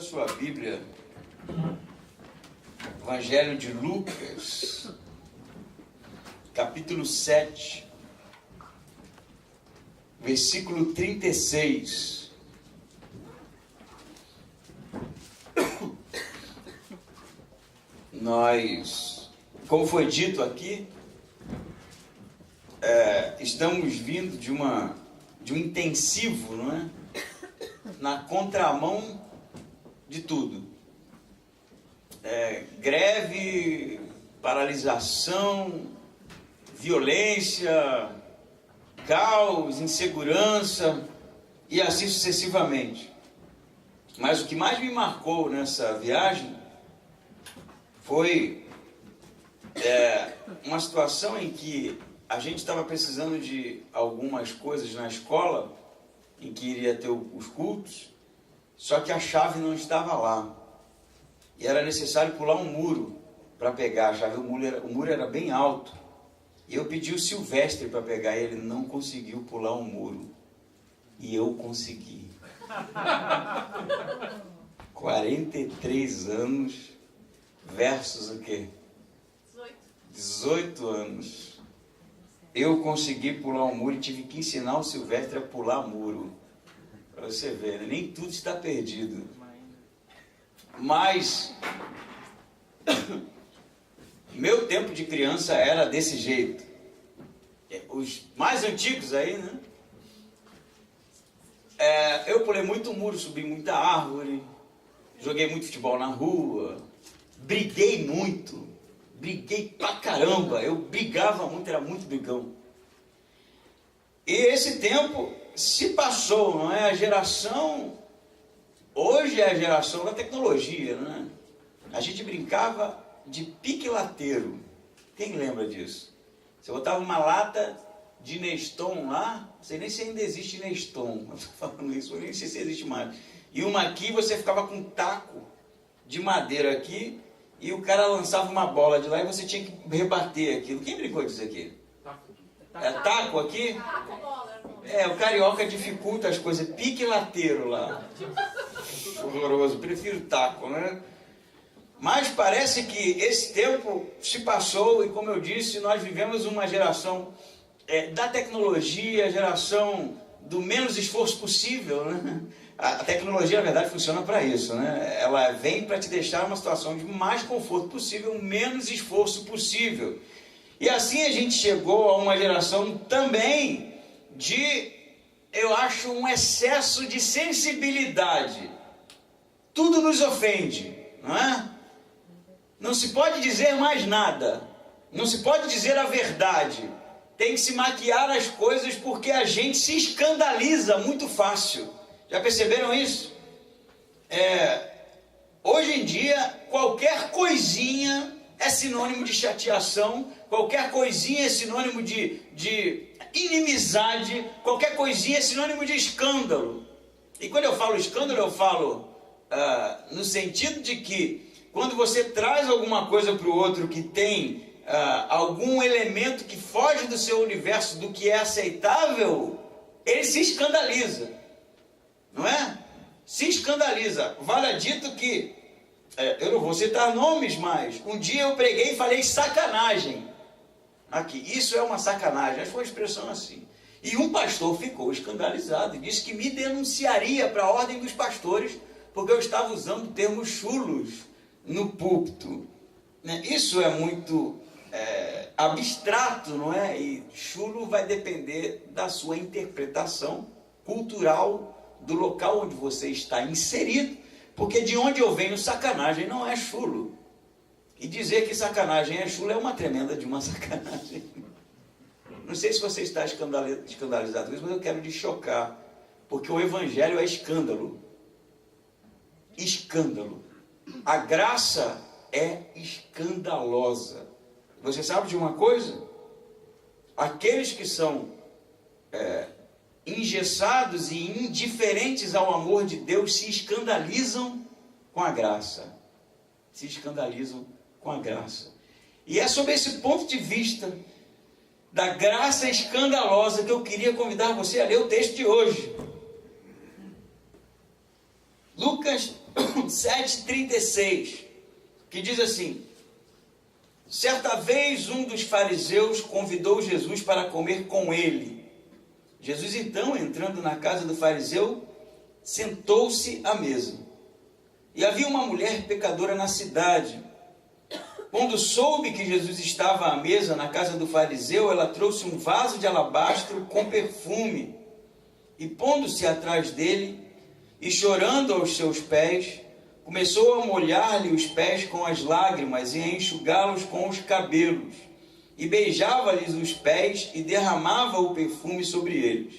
Sua Bíblia, Evangelho de Lucas, capítulo 7, versículo 36. Nós, como foi dito aqui, estamos vindo de um intensivo, não é? Na contramão de tudo. Greve, paralisação, violência, caos, insegurança e assim sucessivamente. Mas o que mais me marcou nessa viagem foi uma situação em que a gente estava precisando de algumas coisas na escola, em que iria ter os cultos, só que a chave não estava lá. E era necessário pular um muro para pegar a chave. O muro era bem alto. E eu pedi o Silvestre para pegar, ele não conseguiu pular um muro. E eu consegui. 43 anos versus o quê? 18 anos. Eu consegui pular um muro e tive que ensinar o Silvestre a pular muro. Para você ver, né? Nem tudo está perdido. Mas meu tempo de criança era desse jeito. Os mais antigos aí, né? Eu pulei muito muro, subi muita árvore, joguei muito futebol na rua, briguei muito, briguei pra caramba, eu brigava muito, era muito brigão. E esse tempo se passou, não é? A geração, hoje é a geração da tecnologia, não é? A gente brincava de pique-lateiro. Quem lembra disso? Você botava uma lata de Neston lá, não sei nem se ainda existe Neston, eu estou falando isso, eu nem sei se existe mais. E uma aqui, você ficava com um taco de madeira aqui, e o cara lançava uma bola de lá e você tinha que rebater aquilo. Quem brincou disso aqui? Taco aqui? O carioca dificulta as coisas, pique-lateiro lá. Horroroso, prefiro taco, né? Mas parece que esse tempo se passou e, como eu disse, nós vivemos uma geração da tecnologia, geração do menos esforço possível, né? A tecnologia, na verdade, funciona para isso, né? Ela vem para te deixar numa situação de mais conforto possível, menos esforço possível. E assim a gente chegou a uma geração também eu acho, um excesso de sensibilidade. Tudo nos ofende, não é? Não se pode dizer mais nada. Não se pode dizer a verdade. Tem que se maquiar as coisas porque a gente se escandaliza muito fácil. Já perceberam isso? Hoje em dia, qualquer coisinha é sinônimo de chateação, qualquer coisinha é sinônimo de inimizade, qualquer coisinha é sinônimo de escândalo. E quando eu falo escândalo, eu falo no sentido de que quando você traz alguma coisa para o outro que tem algum elemento que foge do seu universo, do que é aceitável, ele se escandaliza, não é? Se escandaliza. Vale dito que, eu não vou citar nomes, mas um dia eu preguei e falei sacanagem. Aqui, isso é uma sacanagem, acho que foi uma expressão assim. E um pastor ficou escandalizado e disse que me denunciaria para a ordem dos pastores, porque eu estava usando termos chulos no púlpito. Isso é muito abstrato, não é? E chulo vai depender da sua interpretação cultural do local onde você está inserido, porque de onde eu venho, sacanagem não é chulo. E dizer que sacanagem é chulo é uma tremenda de uma sacanagem. Não sei se você está escandalizado com isso, mas eu quero te chocar, porque o evangelho é escândalo. Escândalo. A graça é escandalosa. Você sabe de uma coisa? Aqueles que são engessados e indiferentes ao amor de Deus se escandalizam com a graça. Se escandalizam com a graça. E é sob esse ponto de vista da graça escandalosa que eu queria convidar você a ler o texto de hoje. Lucas 7,36, que diz assim: certa vez um dos fariseus convidou Jesus para comer com ele. Jesus então, entrando na casa do fariseu, sentou-se à mesa. E havia uma mulher pecadora na cidade. Quando soube que Jesus estava à mesa na casa do fariseu, ela trouxe um vaso de alabastro com perfume, e pondo-se atrás dele, e chorando aos seus pés, começou a molhar-lhe os pés com as lágrimas e a enxugá-los com os cabelos, e beijava-lhes os pés e derramava o perfume sobre eles.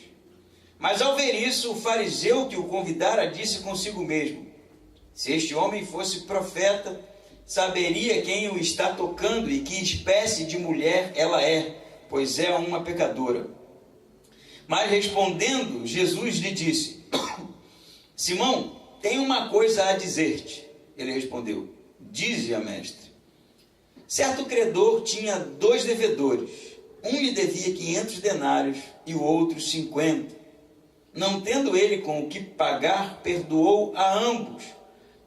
Mas ao ver isso, o fariseu que o convidara disse consigo mesmo: se este homem fosse profeta, saberia quem o está tocando e que espécie de mulher ela é, pois é uma pecadora. Mas respondendo, Jesus lhe disse: Simão, tenho uma coisa a dizer-te. Ele respondeu: dize-a, mestre. Certo credor tinha 2 devedores. Um lhe devia 500 denários e o outro 50. Não tendo ele com o que pagar, perdoou a ambos.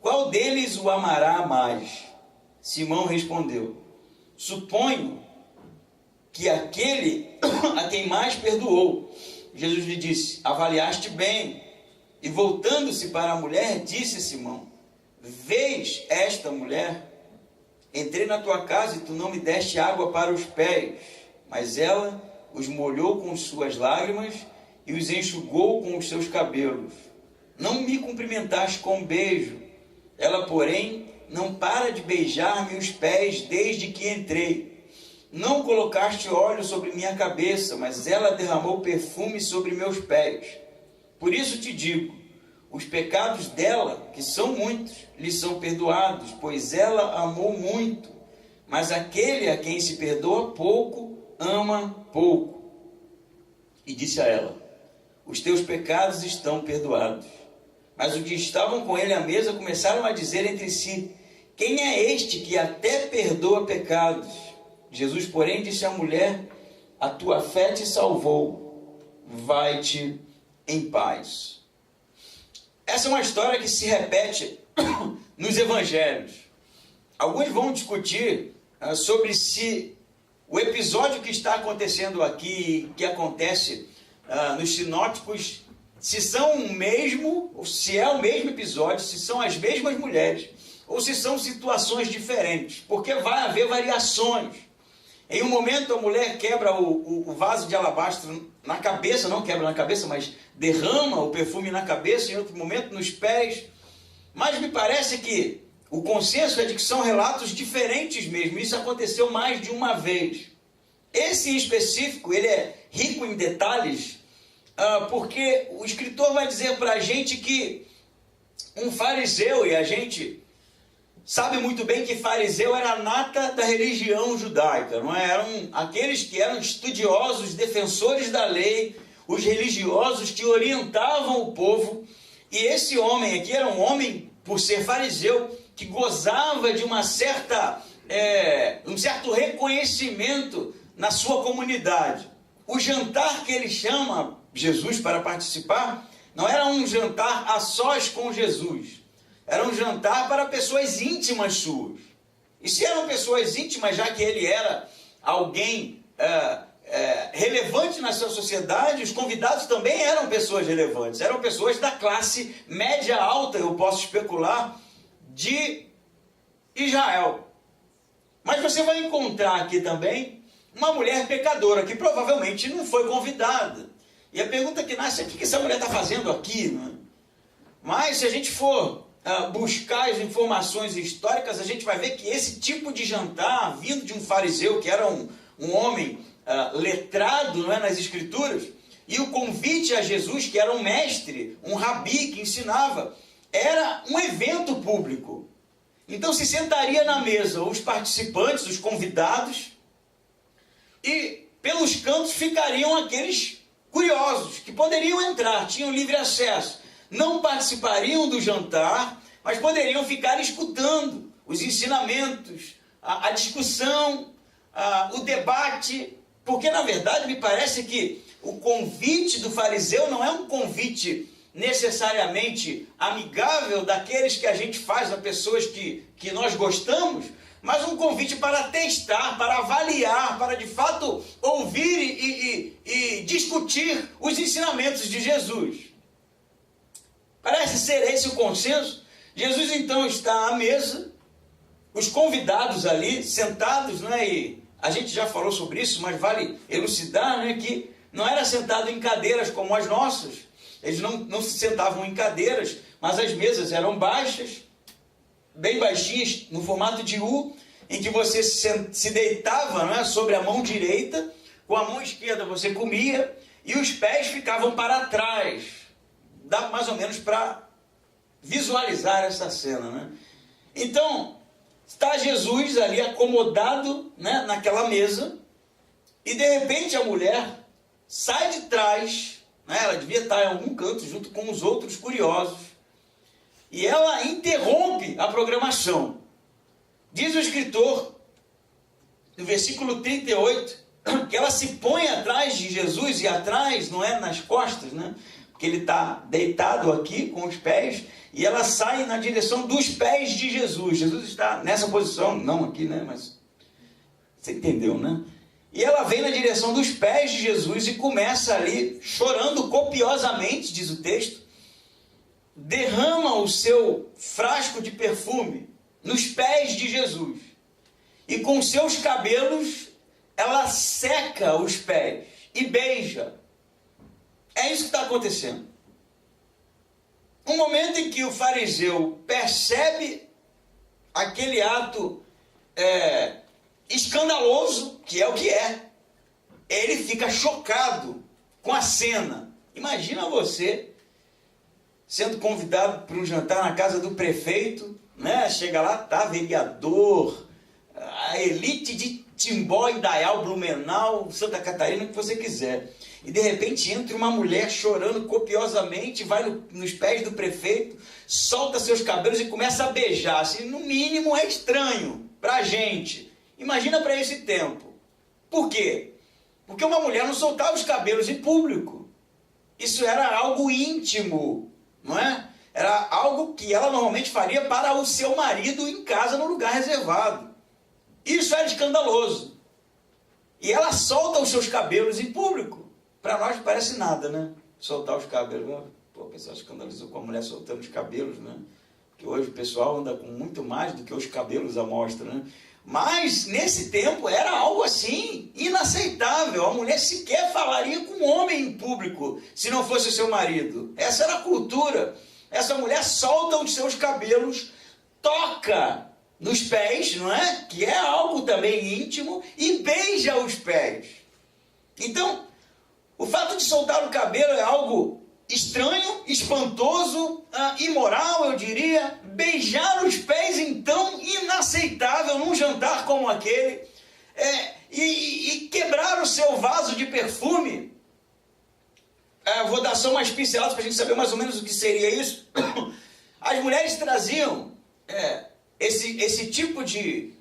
Qual deles o amará mais? Simão respondeu: suponho que aquele a quem mais perdoou. Jesus lhe disse: avaliaste bem. E voltando-se para a mulher, disse a Simão: vês esta mulher? Entrei na tua casa e tu não me deste água para os pés, mas ela os molhou com suas lágrimas e os enxugou com os seus cabelos. Não me cumprimentaste com um beijo. Ela, porém, não para de beijar-me os pés desde que entrei. Não colocaste óleo sobre minha cabeça, mas ela derramou perfume sobre meus pés. Por isso te digo, os pecados dela, que são muitos, lhe são perdoados, pois ela amou muito. Mas aquele a quem se perdoa pouco, ama pouco. E disse a ela: os teus pecados estão perdoados. Mas os que estavam com ele à mesa começaram a dizer entre si: quem é este que até perdoa pecados? Jesus, porém, disse à mulher: a tua fé te salvou, vai-te em paz. Essa é uma história que se repete nos evangelhos. Alguns vão discutir sobre se o episódio que está acontecendo aqui, que acontece nos sinóticos, se são o mesmo, ou se é o mesmo episódio, se são as mesmas mulheres, ou se são situações diferentes, porque vai haver variações. Em um momento a mulher quebra o vaso de alabastro na cabeça, não quebra na cabeça, mas derrama o perfume na cabeça, em outro momento nos pés. Mas me parece que o consenso é de que são relatos diferentes mesmo, isso aconteceu mais de uma vez. Esse em específico, ele é rico em detalhes, porque o escritor vai dizer para a gente que um fariseu, e a gente sabe muito bem que fariseu era a nata da religião judaica, não é? Eram aqueles que eram estudiosos, defensores da lei, os religiosos que orientavam o povo. E esse homem aqui era um homem, por ser fariseu, que gozava de um certo reconhecimento na sua comunidade. O jantar que ele chama Jesus para participar não era um jantar a sós com Jesus. Era um jantar para pessoas íntimas suas. E se eram pessoas íntimas, já que ele era alguém relevante na sua sociedade, os convidados também eram pessoas relevantes. Eram pessoas da classe média alta, eu posso especular, de Israel. Mas você vai encontrar aqui também uma mulher pecadora, que provavelmente não foi convidada. E a pergunta que nasce é: o que essa mulher está fazendo aqui? Não é? Mas se a gente for buscar as informações históricas, a gente vai ver que esse tipo de jantar, vindo de um fariseu, que era um homem letrado, não é, nas escrituras, e o convite a Jesus, que era um mestre, um rabi que ensinava, era um evento público. Então se sentaria na mesa os participantes, os convidados, e pelos cantos ficariam aqueles curiosos, que poderiam entrar, tinham livre acesso. Não participariam do jantar, mas poderiam ficar escutando os ensinamentos, a discussão, o debate, porque na verdade me parece que o convite do fariseu não é um convite necessariamente amigável daqueles que a gente faz a pessoas que nós gostamos, mas um convite para testar, para avaliar, para de fato ouvir e discutir os ensinamentos de Jesus. Parece ser esse o consenso. Jesus então está à mesa, os convidados ali sentados, né? E a gente já falou sobre isso, mas vale elucidar, né, que não era sentado em cadeiras como as nossas. Eles não se sentavam em cadeiras, mas as mesas eram baixas, bem baixinhas, no formato de U, em que você se deitava, né, sobre a mão direita, com a mão esquerda você comia, e os pés ficavam para trás. Dá mais ou menos para visualizar essa cena, né? Então, está Jesus ali acomodado, né, naquela mesa, e de repente a mulher sai de trás, né, ela devia estar em algum canto junto com os outros curiosos, e ela interrompe a programação. Diz o escritor, no versículo 38, que ela se põe atrás de Jesus, e atrás não é nas costas, né? Porque ele está deitado aqui com os pés, e ela sai na direção dos pés de Jesus. Jesus está nessa posição, não aqui, né? Mas você entendeu, né? E ela vem na direção dos pés de Jesus e começa ali, chorando copiosamente, diz o texto, derrama o seu frasco de perfume nos pés de Jesus. E com seus cabelos, ela seca os pés e beija. É isso que está acontecendo. Um momento em que o fariseu percebe aquele ato escandaloso, que é o que é, ele fica chocado com a cena. Imagina você sendo convidado para um jantar na casa do prefeito, né? Chega lá, tá vereador, a elite de Timbó, Indaial, Blumenau, Santa Catarina, o que você quiser. E de repente entra uma mulher chorando copiosamente, vai nos pés do prefeito, solta seus cabelos e começa a beijar. Assim, no mínimo é estranho para a gente. Imagina para esse tempo. Por quê? Porque uma mulher não soltava os cabelos em público. Isso era algo íntimo, não é? Era algo que ela normalmente faria para o seu marido em casa, no lugar reservado. Isso era escandaloso. E ela solta os seus cabelos em público. Para nós parece nada, né? Soltar os cabelos. Pô, o pessoal escandalizou com a mulher soltando os cabelos, né? Porque hoje o pessoal anda com muito mais do que os cabelos à mostra, né? Mas nesse tempo era algo assim inaceitável. A mulher sequer falaria com um homem em público se não fosse o seu marido. Essa era a cultura. Essa mulher solta os seus cabelos, toca nos pés, não é? Que é algo também íntimo, e beija os pés. Então, o fato de soltar o cabelo é algo estranho, espantoso, imoral, eu diria. Beijar os pés, então, inaceitável num jantar como aquele. E quebrar o seu vaso de perfume. Vou dar só umas pinceladas para a gente saber mais ou menos o que seria isso. As mulheres traziam esse tipo de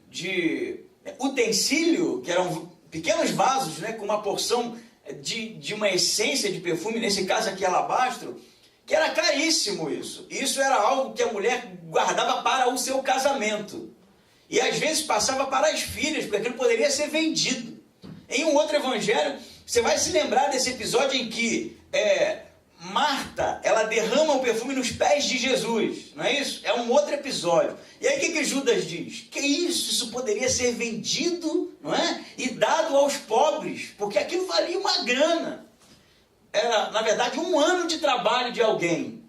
utensílio, que eram pequenos vasos, né, com uma porção de uma essência de perfume, nesse caso aqui alabastro, que era caríssimo isso. Isso era algo que a mulher guardava para o seu casamento. E às vezes passava para as filhas, porque aquilo poderia ser vendido. Em um outro evangelho, você vai se lembrar desse episódio em que Marta, ela derrama o perfume nos pés de Jesus, não é isso? É um outro episódio. E aí o que Judas diz? Que isso? Isso poderia ser vendido, não é? E dado aos pobres, porque aquilo valia uma grana. Era, na verdade, 1 ano de trabalho de alguém,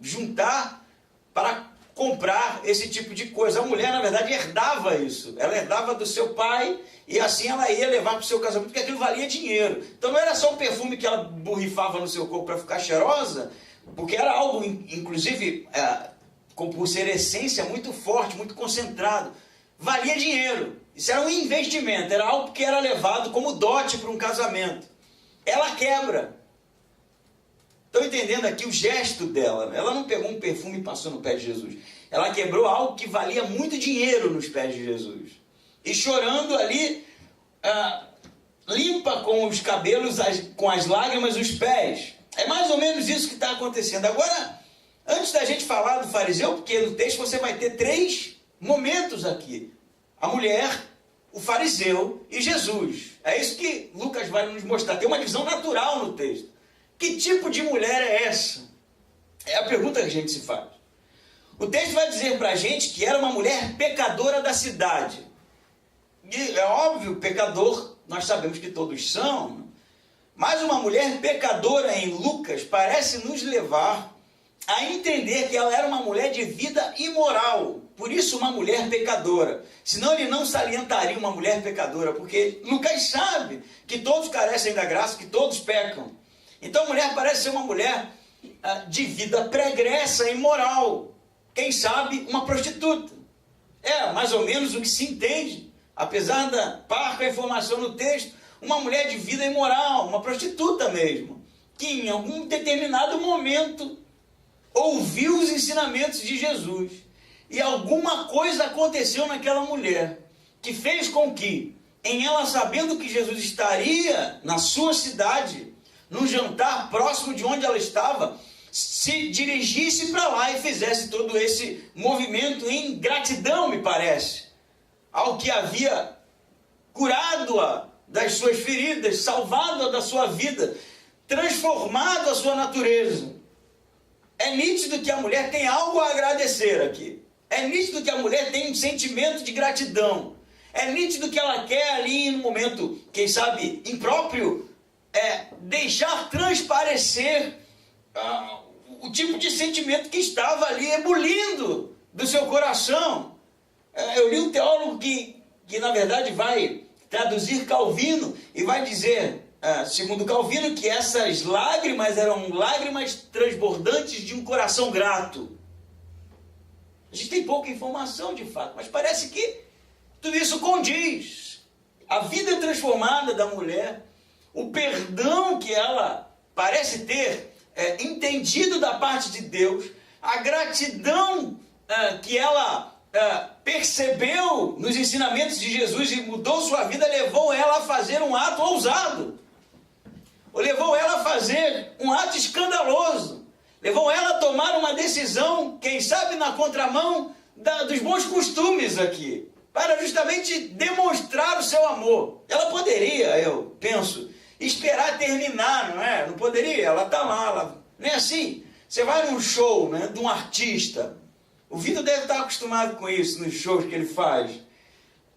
juntar para comprar esse tipo de coisa. A mulher, na verdade, herdava isso. Ela herdava do seu pai e assim ela ia levar para o seu casamento, porque aquilo valia dinheiro. Então não era só um perfume que ela borrifava no seu corpo para ficar cheirosa, porque era algo, inclusive, por ser essência, muito forte, muito concentrado. Valia dinheiro. Isso era um investimento, era algo que era levado como dote para um casamento. Ela quebra. Estão entendendo aqui o gesto dela? Ela não pegou um perfume e passou no pé de Jesus. Ela quebrou algo que valia muito dinheiro nos pés de Jesus. E chorando ali, limpa com os cabelos, com as lágrimas, os pés. É mais ou menos isso que está acontecendo. Agora, antes da gente falar do fariseu, porque no texto você vai ter 3 momentos aqui. A mulher, o fariseu e Jesus. É isso que Lucas vai nos mostrar. Tem uma divisão natural no texto. Que tipo de mulher é essa? É a pergunta que a gente se faz. O texto vai dizer para a gente que era uma mulher pecadora da cidade. E é óbvio, pecador, nós sabemos que todos são. Mas uma mulher pecadora em Lucas parece nos levar a entender que ela era uma mulher de vida imoral. Por isso uma mulher pecadora. Senão ele não salientaria uma mulher pecadora, porque Lucas sabe que todos carecem da graça, que todos pecam. Então a mulher parece ser uma mulher de vida pregressa, imoral. Quem sabe uma prostituta. É mais ou menos o que se entende, apesar da parca informação no texto, uma mulher de vida imoral, uma prostituta mesmo, que em algum determinado momento ouviu os ensinamentos de Jesus. E alguma coisa aconteceu naquela mulher, que fez com que, em ela sabendo que Jesus estaria na sua cidade, num jantar próximo de onde ela estava, se dirigisse para lá e fizesse todo esse movimento em gratidão, me parece, ao que havia curado-a das suas feridas, salvado-a da sua vida, transformado a sua natureza. É nítido que a mulher tem algo a agradecer aqui. É nítido que a mulher tem um sentimento de gratidão. É nítido que ela quer ali, no momento, quem sabe, impróprio, deixar transparecer o tipo de sentimento que estava ali ebulindo do seu coração. Eu li um teólogo que na verdade vai traduzir Calvino e vai dizer, segundo Calvino, que essas lágrimas eram lágrimas transbordantes de um coração grato. A gente tem pouca informação de fato, mas parece que tudo isso condiz. A vida transformada da mulher, o perdão que ela parece ter entendido da parte de Deus, a gratidão que ela percebeu nos ensinamentos de Jesus e mudou sua vida, levou ela a fazer um ato ousado, levou ela a fazer um ato escandaloso, levou ela a tomar uma decisão, quem sabe na contramão dos bons costumes aqui, para justamente demonstrar o seu amor. Ela poderia, eu penso, esperar terminar, não é? Não poderia, ela está lá, não é assim? Você vai num show, né, de um artista, o Vitor deve estar acostumado com isso nos shows que ele faz.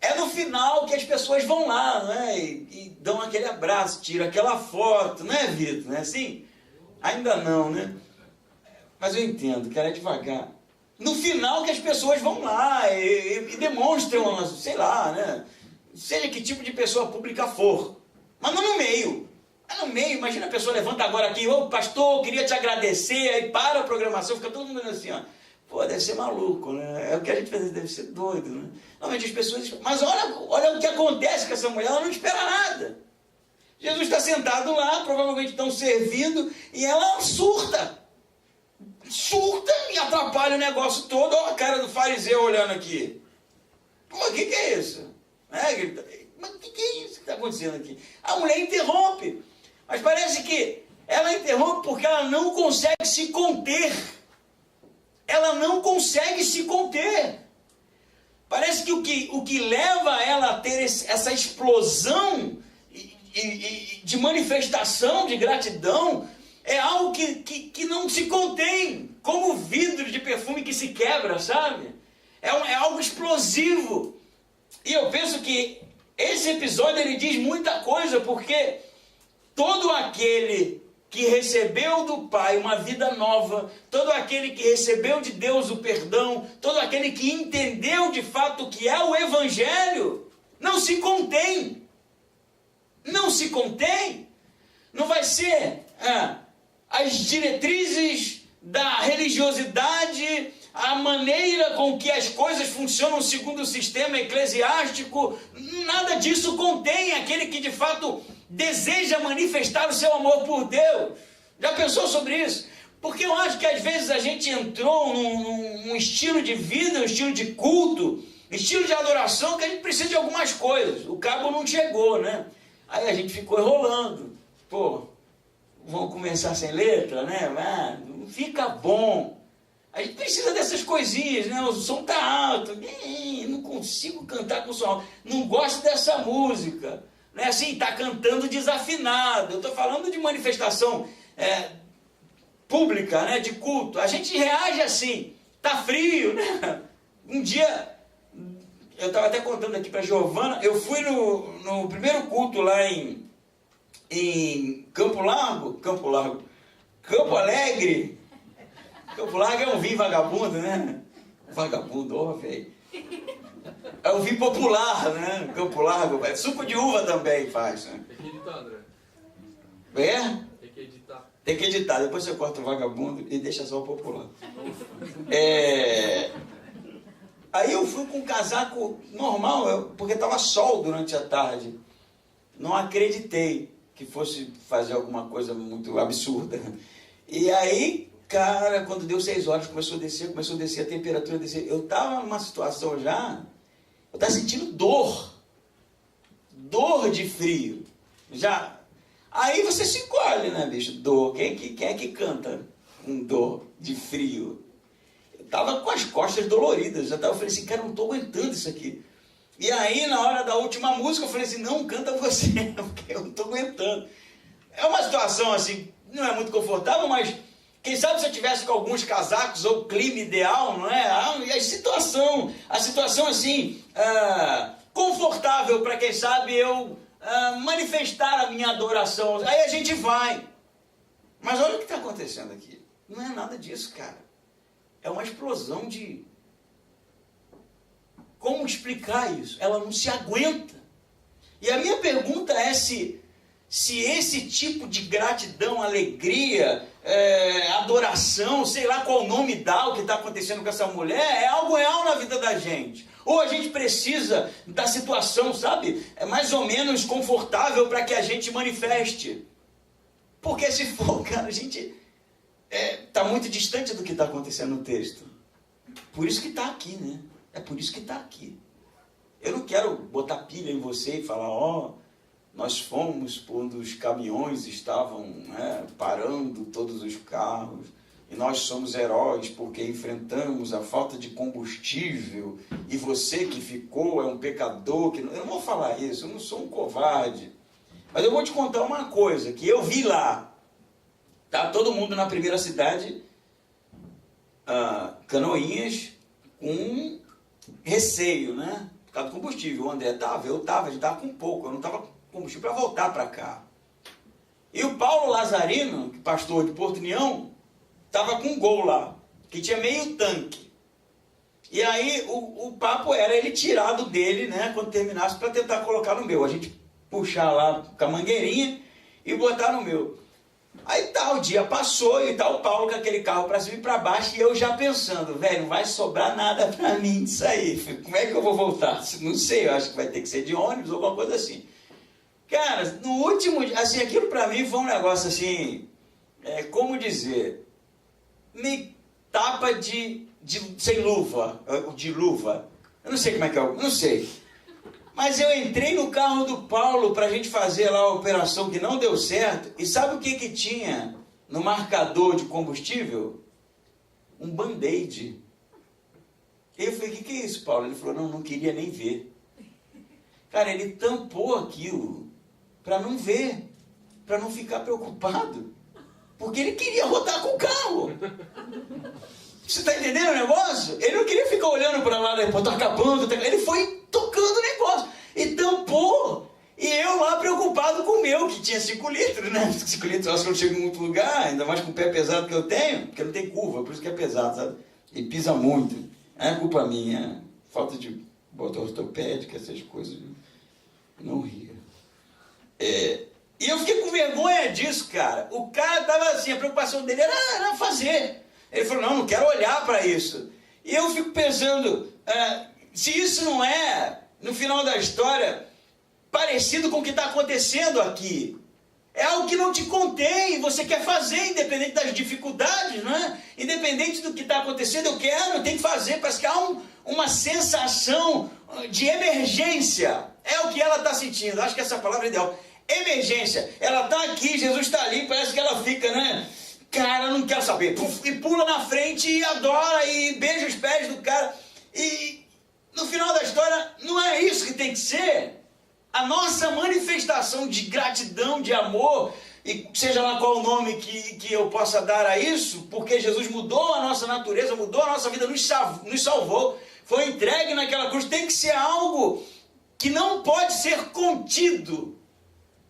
É no final que as pessoas vão lá, né, e dão aquele abraço, tiram aquela foto, não é, Vitor? Não é assim? Ainda não, né? Mas eu entendo, cara, é devagar. No final que as pessoas vão lá e demonstram, sei lá, né? Seja que tipo de pessoa pública for. Mas não no meio. No meio, imagina a pessoa levanta agora aqui, ô pastor, queria te agradecer, aí para a programação, fica todo mundo assim, ó. Pô, deve ser maluco, né? É o que a gente faz, deve ser doido, né? Normalmente as pessoas... Mas olha o que acontece com essa mulher, ela não espera nada. Jesus está sentado lá, provavelmente estão servindo, e ela surta e atrapalha o negócio todo. Olha a cara do fariseu olhando aqui. Pô, o que é isso? Mas o que é isso que está acontecendo aqui? A mulher interrompe, mas parece que ela interrompe porque ela não consegue se conter. Ela não consegue se conter. Parece que o que leva ela a ter essa explosão de manifestação de gratidão é algo que não se contém, como o vidro de perfume que se quebra, sabe? É algo explosivo. E eu penso que esse episódio ele diz muita coisa, porque todo aquele que recebeu do Pai uma vida nova, todo aquele que recebeu de Deus o perdão, todo aquele que entendeu de fato o que é o Evangelho, não se contém. Não se contém. Não vai ser as diretrizes da religiosidade, a maneira com que as coisas funcionam segundo o sistema eclesiástico, nada disso contém aquele que de fato deseja manifestar o seu amor por Deus. Já pensou sobre isso? Porque eu acho que às vezes a gente entrou num estilo de vida, um estilo de culto, estilo de adoração, que a gente precisa de algumas coisas. O cabo não chegou, né? Aí a gente ficou enrolando. Pô, vão começar sem letra, né? Mas não fica bom. A gente precisa dessas coisinhas, né? O som tá alto, não consigo cantar com som alto, não gosto dessa música. Não é assim, tá cantando desafinado. Eu estou falando de manifestação pública, né? De culto. A gente reage assim, tá frio, né? Um dia, eu estava até contando aqui para a Giovana, eu fui no primeiro culto lá em Campo Alegre. Campo Largo é um vinho vagabundo, né? Vagabundo, ó, velho. É um vinho popular, né? Campo Largo, velho. Suco de uva também faz, né? Tem que editar, André. É? Tem que editar. Tem que editar, depois você corta o vagabundo e deixa só o popular. Aí eu fui com um casaco normal, porque estava sol durante a tarde. Não acreditei que fosse fazer alguma coisa muito absurda. E aí, cara, quando deu 6 horas, começou a descer, a temperatura descer. Eu estava numa situação já, eu estava sentindo dor de frio. Já. Aí você se encolhe, né, bicho? Dor. Quem é que canta com dor de frio? Eu estava com as costas doloridas. Eu falei assim, cara, eu não estou aguentando isso aqui. E aí, na hora da última música, eu falei assim, não, canta você, porque eu não estou aguentando. É uma situação assim, não é muito confortável, mas quem sabe se eu tivesse com alguns casacos ou clima ideal, não é? A situação assim, confortável para quem sabe eu manifestar a minha adoração. Aí a gente vai. Mas olha o que está acontecendo aqui. Não é nada disso, cara. É uma explosão de... Como explicar isso? Ela não se aguenta. E a minha pergunta é se esse tipo de gratidão, alegria, adoração, sei lá qual nome dá o que está acontecendo com essa mulher, é algo real na vida da gente. Ou a gente precisa da situação, sabe? É mais ou menos confortável para que a gente manifeste. Porque se for, cara, a gente está muito distante do que está acontecendo no texto. Por isso que está aqui, né? É por isso que está aqui. Eu não quero botar pilha em você e falar, nós fomos quando os caminhões estavam parando todos os carros, e nós somos heróis porque enfrentamos a falta de combustível, e você que ficou é um pecador. Eu não vou falar isso, eu não sou um covarde. Mas eu vou te contar uma coisa, que eu vi lá. Tá todo mundo na primeira cidade, Canoinhas, com receio, né? Por causa do combustível. O André estava, eu estava, a gente estava com pouco, eu não estava com combustível para voltar para cá. E o Paulo Lazarino, pastor de Porto União, estava com um Gol lá, que tinha meio tanque. E aí o papo era ele tirar do dele, né, quando terminasse, para tentar colocar no meu. A gente puxar lá com a mangueirinha e botar no meu. Aí o dia passou e o Paulo com aquele carro para cima e para baixo, e eu já pensando, velho, não vai sobrar nada para mim disso aí. Como é que eu vou voltar? Não sei, eu acho que vai ter que ser de ônibus ou alguma coisa assim. Cara, no último dia, assim, aquilo para mim foi um negócio assim, como dizer, me tapa sem luva, de luva. Eu não sei como é que é, não sei. Mas eu entrei no carro do Paulo para a gente fazer lá a operação que não deu certo. E sabe o que tinha no marcador de combustível? Um band-aid. E eu falei, o que é isso, Paulo? Ele falou, não queria nem ver. Cara, ele tampou aquilo para não ver, para não ficar preocupado. Porque ele queria rodar com o carro. Você está entendendo o negócio? Ele não queria ficar olhando para lá, né? Pô, tá acabando. Ele foi tocando o negócio. E tampou. E eu lá preocupado com o meu, que tinha 5 litros, né? 5 litros eu acho que eu não chego em muito lugar, ainda mais com o pé pesado que eu tenho, porque não tem curva, por isso que é pesado, sabe? E pisa muito. É culpa minha. Falta de bota ortopédica, essas coisas. Não ria. E eu fiquei com vergonha disso, cara. O cara tava assim, a preocupação dele era fazer. Ele falou, não quero olhar para isso. E eu fico pensando, se isso não é, no final da história, parecido com o que está acontecendo aqui. É algo que não te contém, você quer fazer, independente das dificuldades, não é? Independente do que está acontecendo, eu tenho que fazer. Parece que há uma sensação de emergência. É o que ela está sentindo, acho que essa palavra é ideal. emergência. Ela está aqui, Jesus está ali, parece que ela fica, né? Cara, não quero saber. Puf, e pula na frente e adora e beija os pés do cara. E no final da história, não é isso que tem que ser. A nossa manifestação de gratidão, de amor, e seja lá qual o nome que eu possa dar a isso, porque Jesus mudou a nossa natureza, mudou a nossa vida, nos salvou, foi entregue naquela cruz, tem que ser algo que não pode ser contido.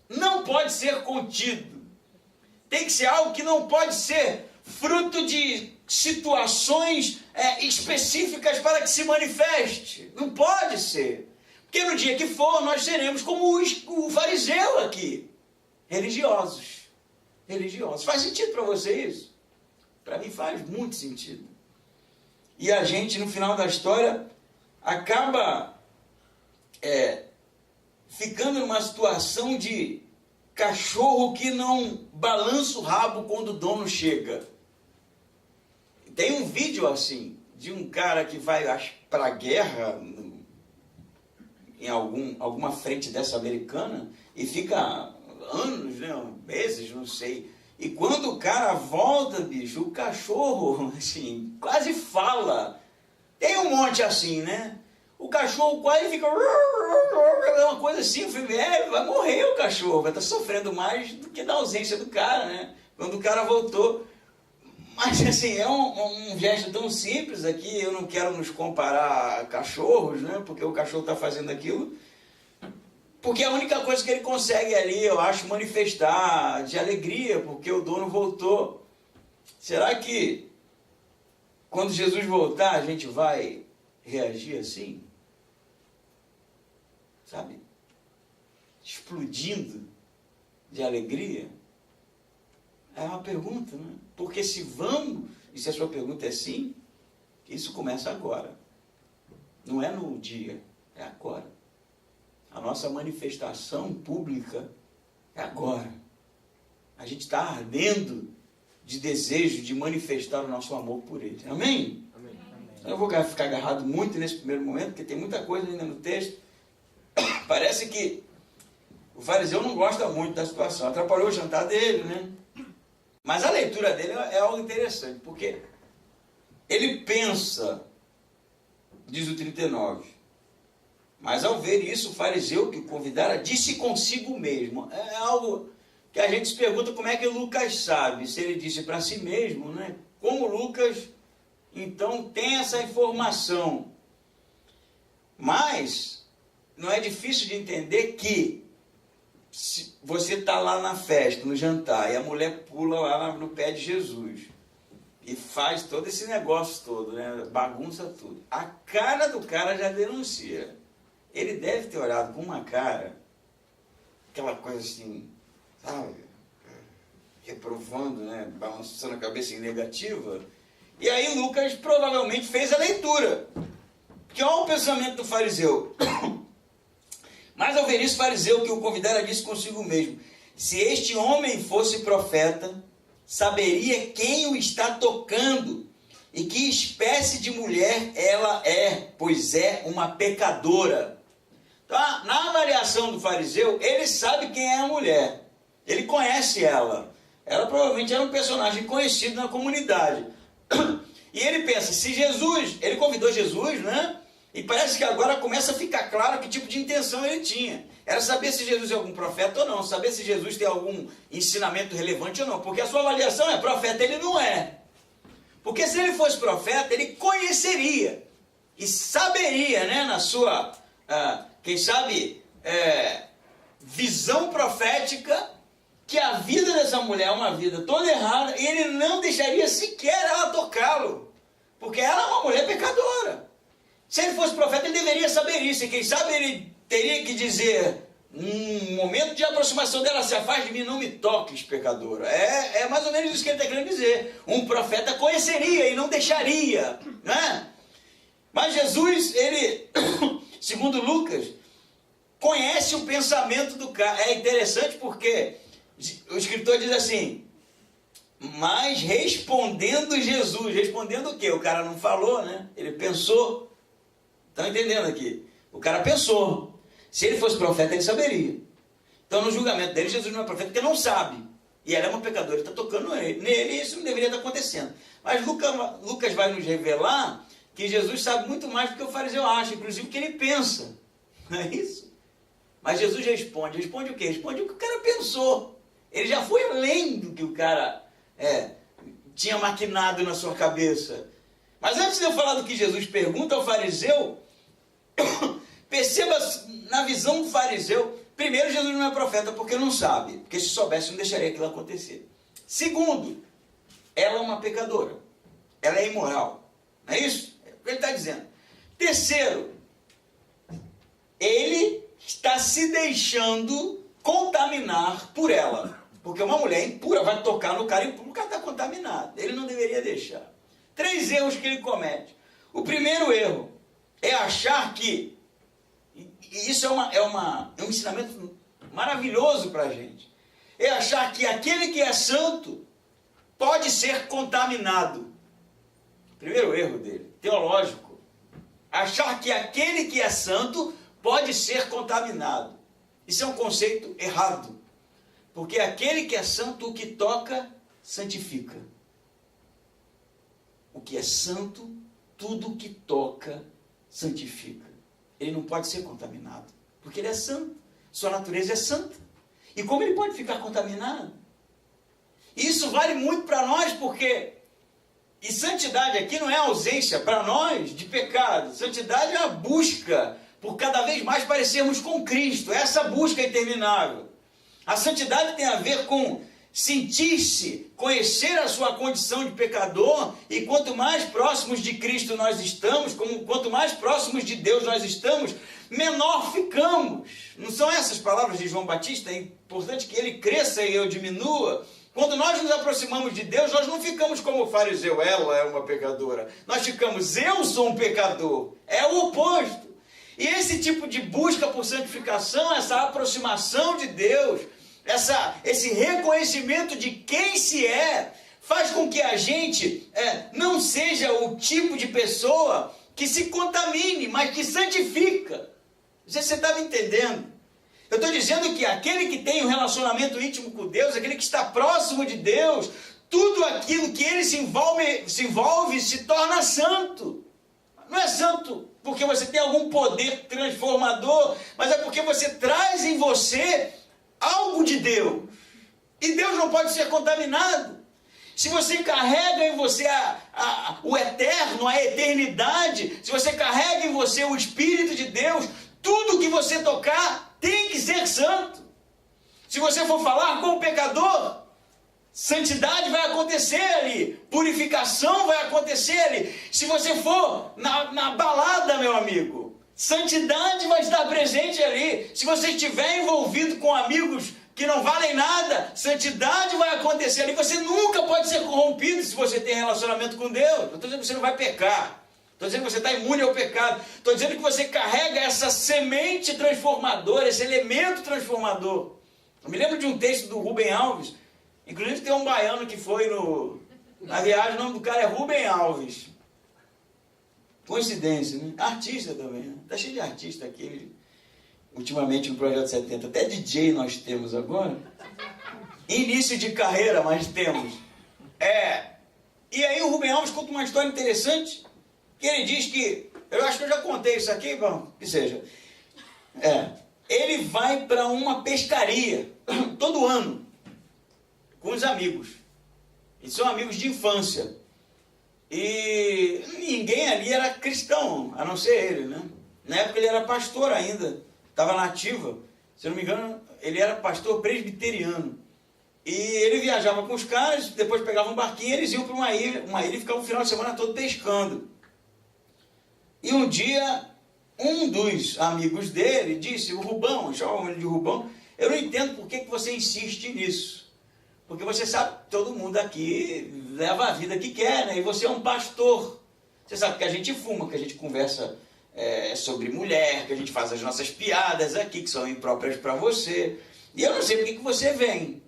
Não pode ser contido. Tem que ser algo que não pode ser fruto de situações específicas para que se manifeste. Não pode ser. Porque no dia que for, nós seremos como o fariseu aqui. Religiosos. Religiosos. Faz sentido para você isso? Para mim faz muito sentido. E a gente, no final da história, acaba ficando numa situação de cachorro que não balança o rabo quando o dono chega. Tem um vídeo assim, de um cara que vai para a guerra em alguma frente dessa americana e fica anos, né, meses, não sei. E quando o cara volta, bicho, o cachorro, assim, quase fala. Tem um monte assim, né? O cachorro quase fica... uma coisa assim, eu falei, vai morrer o cachorro, vai estar sofrendo mais do que da ausência do cara, né? Quando o cara voltou. Mas assim, é um gesto tão simples aqui, eu não quero nos comparar a cachorros, né? Porque o cachorro está fazendo aquilo. Porque a única coisa que ele consegue ali, eu acho, manifestar de alegria, porque o dono voltou. Será que quando Jesus voltar, a gente vai reagir assim? Sabe? Explodindo de alegria? É uma pergunta, né? Porque se vamos, e se a sua pergunta é sim, isso começa agora. Não é no dia, é agora. A nossa manifestação pública é agora. A gente está ardendo de desejo de manifestar o nosso amor por Ele. Amém? Amém. Então eu vou ficar agarrado muito nesse primeiro momento, porque tem muita coisa ainda no texto. Parece que o fariseu não gosta muito da situação. Atrapalhou o jantar dele, né? Mas a leitura dele é algo interessante, porque ele pensa, diz o 39, mas ao ver isso, o fariseu que o convidara disse consigo mesmo. É algo que a gente se pergunta como é que Lucas sabe, se ele disse para si mesmo, né? Como Lucas, então, tem essa informação. Mas não é difícil de entender que se você está lá na festa, no jantar, e a mulher pula lá no pé de Jesus e faz todo esse negócio todo, né? Bagunça tudo. A cara do cara já denuncia. Ele deve ter olhado com uma cara, aquela coisa assim, sabe? Reprovando, né? Balançando a cabeça em negativa. E aí Lucas provavelmente fez a leitura. Que olha o pensamento do fariseu. Mas ao ver isso, o fariseu que o convidara disse consigo mesmo: se este homem fosse profeta, saberia quem o está tocando e que espécie de mulher ela é, pois é uma pecadora. Tá? Na avaliação do fariseu, ele sabe quem é a mulher. Ele conhece ela. Ela provavelmente era um personagem conhecido na comunidade. E ele pensa, se Jesus, ele convidou Jesus, né? E parece que agora começa a ficar claro que tipo de intenção ele tinha. Era saber se Jesus é algum profeta ou não, saber se Jesus tem algum ensinamento relevante ou não. Porque a sua avaliação é profeta, ele não é. Porque se ele fosse profeta, ele conheceria e saberia, né, na sua, quem sabe, visão profética, que a vida dessa mulher é uma vida toda errada e ele não deixaria sequer ela tocá-lo. Porque ela é uma mulher pecadora. Se ele fosse profeta, ele deveria saber isso. E quem sabe ele teria que dizer, num momento de aproximação dela, se afaste de mim, não me toques, pecadora. É mais ou menos isso que ele está querendo dizer. Um profeta conheceria e não deixaria, né? Mas Jesus, ele, segundo Lucas, conhece o pensamento do cara. É interessante porque o escritor diz assim, mas respondendo Jesus, respondendo o quê? O cara não falou, né? Ele pensou. Estão entendendo aqui? O cara pensou. Se ele fosse profeta, ele saberia. Então, no julgamento dele, Jesus não é profeta porque não sabe. E ela é uma pecadora, ele está tocando nele, e isso não deveria estar acontecendo. Mas Lucas vai nos revelar que Jesus sabe muito mais do que o fariseu acha, inclusive o que ele pensa. Não é isso? Mas Jesus responde. Responde o quê? Responde o que o cara pensou. Ele já foi além do que o cara tinha maquinado na sua cabeça. Mas antes de eu falar do que Jesus pergunta ao fariseu, perceba na visão do fariseu, primeiro, Jesus não é profeta porque não sabe, porque se soubesse não deixaria aquilo acontecer. Segundo, ela é uma pecadora, ela é imoral, não é isso? É o que ele está dizendo. Terceiro, ele está se deixando contaminar por ela, porque uma mulher impura vai tocar no cara impuro, o cara está contaminado, ele não deveria deixar. 3 erros que ele comete. O primeiro erro é achar que, e isso é um ensinamento maravilhoso para a gente, é achar que aquele que é santo pode ser contaminado. Primeiro erro dele, teológico. Achar que aquele que é santo pode ser contaminado. Isso é um conceito errado. Porque aquele que é santo, o que toca, santifica. O que é santo, tudo que toca, santifica. Ele não pode ser contaminado, porque ele é santo. Sua natureza é santa. E como ele pode ficar contaminado? Isso vale muito para nós, porque... E santidade aqui não é ausência para nós de pecado. Santidade é a busca por cada vez mais parecermos com Cristo. Essa busca é interminável. A santidade tem a ver com sentir-se, conhecer a sua condição de pecador, e quanto mais próximos de Cristo nós estamos, quanto mais próximos de Deus nós estamos, menor ficamos. Não são essas palavras de João Batista? É importante que ele cresça e eu diminua. Quando nós nos aproximamos de Deus, nós não ficamos como o fariseu, ela é uma pecadora. Nós ficamos, eu sou um pecador. É o oposto. E esse tipo de busca por santificação, essa aproximação de Deus, esse reconhecimento de quem se é, faz com que a gente não seja o tipo de pessoa que se contamine, mas que santifica. Você está me entendendo? Eu estou dizendo que aquele que tem um relacionamento íntimo com Deus, aquele que está próximo de Deus, tudo aquilo que ele se envolve se torna santo. Não é santo porque você tem algum poder transformador, mas é porque você traz em você algo de Deus. E Deus não pode ser contaminado. Se você carrega em você o eterno, a eternidade, se você carrega em você o Espírito de Deus, tudo que você tocar tem que ser santo. Se você for falar com o pecador, santidade vai acontecer ali, purificação vai acontecer ali. Se você for na balada, meu amigo, santidade vai estar presente ali. Se você estiver envolvido com amigos que não valem nada, santidade vai acontecer ali. Você nunca pode ser corrompido se você tem relacionamento com Deus. Eu estou dizendo que você não vai pecar. Estou dizendo que você está imune ao pecado. Estou dizendo que você carrega essa semente transformadora, esse elemento transformador. Eu me lembro de um texto do Rubem Alves. Inclusive tem um baiano que foi na viagem, o nome do cara é Rubem Alves. Coincidência, né? Artista também, né? Está cheio de artista aqui, ultimamente no Projeto 70. Até DJ nós temos agora. Início de carreira, mas temos. E aí o Rubem Alves conta uma história interessante, que ele diz que, eu acho que eu já contei isso aqui, bom, que seja. Ele vai para uma pescaria, todo ano, com os amigos. E são amigos de infância. E ninguém ali era cristão, a não ser ele, né? Na época ele era pastor ainda, estava na ativa. Se eu não me engano, ele era pastor presbiteriano. E ele viajava com os caras, depois pegava um barquinho, eles iam para uma ilha e ficavam o final de semana todo pescando. E um dia, um dos amigos dele disse, o Rubão, chamava ele de Rubão, eu não entendo por que você insiste nisso. Porque você sabe que todo mundo aqui leva a vida que quer, né? E você é um pastor. Você sabe que a gente fuma, que a gente conversa sobre mulher, que a gente faz as nossas piadas aqui, que são impróprias para você. E eu não sei por que você vem.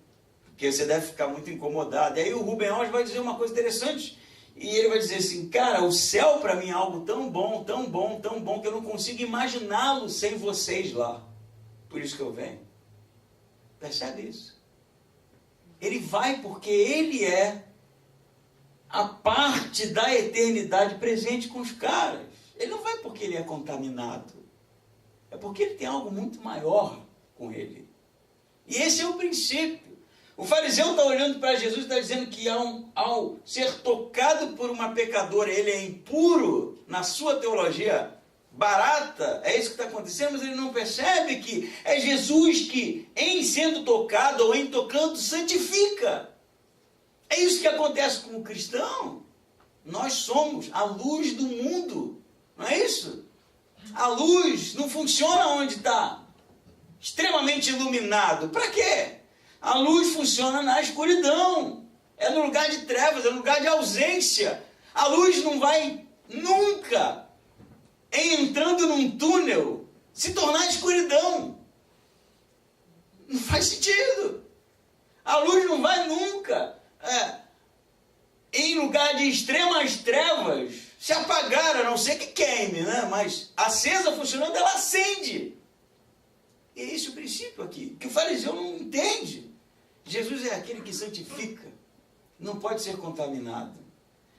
Porque você deve ficar muito incomodado. E aí o Rubem Alves vai dizer uma coisa interessante. E ele vai dizer assim, cara, o céu para mim é algo tão bom, tão bom, tão bom, que eu não consigo imaginá-lo sem vocês lá. Por isso que eu venho. Percebe isso? Ele vai porque ele é a parte da eternidade presente com os caras. Ele não vai porque ele é contaminado. É porque ele tem algo muito maior com ele. E esse é o princípio. O fariseu está olhando para Jesus e está dizendo que ao ser tocado por uma pecadora, ele é impuro na sua teologia barata. É isso que está acontecendo, mas ele não percebe que é Jesus que, em sendo tocado ou em tocando, santifica. É isso que acontece com o cristão. Nós somos a luz do mundo. Não é isso? A luz não funciona onde está extremamente iluminado. Para quê? A luz funciona na escuridão. É no lugar de trevas, é no lugar de ausência. A luz não vai nunca, entrando num túnel, se tornar escuridão. Não faz sentido. A luz não vai nunca, em lugar de extremas trevas, se apagar, a não ser que queime, né? Mas acesa funcionando, ela acende. E é esse o princípio aqui, que o fariseu não entende. Jesus é aquele que santifica, não pode ser contaminado.